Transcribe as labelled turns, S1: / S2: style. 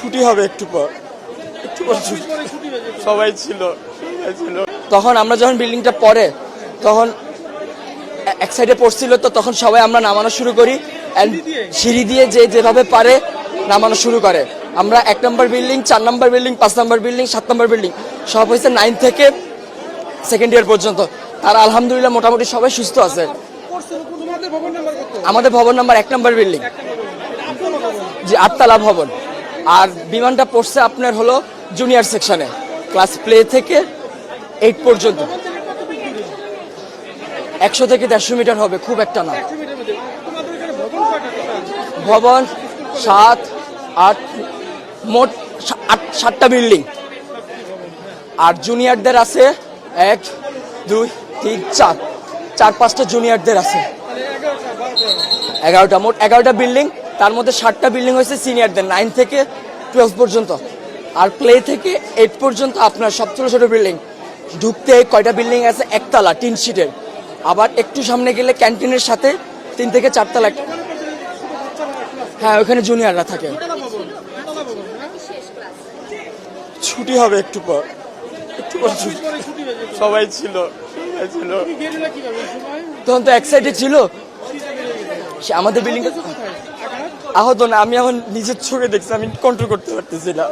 S1: ছুটি হবে একটু পর সবাই ছিল। তখন আমরা যখন বিল্ডিংটা পড়ে তখন এক সাইডে পড়ছিল, তো তখন সবাই আমরা নামানো শুরু করি। সিঁড়ি দিয়ে যেভাবে পারে নামানো শুরু করে। আমরা 1 নম্বর বিল্ডিং, 4 নম্বর বিল্ডিং, 5 নম্বর বিল্ডিং, 7 নম্বর বিল্ডিং সব হয়েছে 9 থেকে সেকেন্ড ইয়ার পর্যন্ত। তারা আলহামদুলিল্লাহ মোটামুটি সবাই সুস্থ আছে। আমাদের ভবন নাম্বার 1 নম্বর বিল্ডিং, জি 8তলা ভবন। আর বিমানটা পড়ছে আপনার হলো জুনিয়র সেকশনে, ক্লাস প্লে থেকে 8 পর্যন্ত। 100 থেকে 150 মিটার হবে, খুব একটা না। ভবন 7, 8, মোট 7টা বিল্ডিং। আর জুনিয়রদের আছে 1, 2, 3, 4, 4-5টা জুনিয়রদের আছে। 11টা, মোট 11টা বিল্ডিং। তার মধ্যে 7টা বিল্ডিং হয়েছে সিনিয়রদের, 9 থেকে 12 পর্যন্ত। আর প্লে থেকে 8 পর্যন্ত আপনার সব ছোট ছোট বিল্ডিং। ঢুকতে কয়টা বিল্ডিং আছে, 1তলা টিন শিটের। আবার একটু সামনে গেলে ক্যান্টিনের সাথে 3 থেকে 4 তলা। হ্যাঁ, ওখানে জুনিয়ররা থাকে। ছুটি হবে একটু পর সবাই ছিল। তখন তো এক সাইডে ছিল আমাদের বিল্ডিং। আহত না, আমি এখন নিজের চোখে দেখছি, আমি কন্ট্রোল করতে পারতেছি না।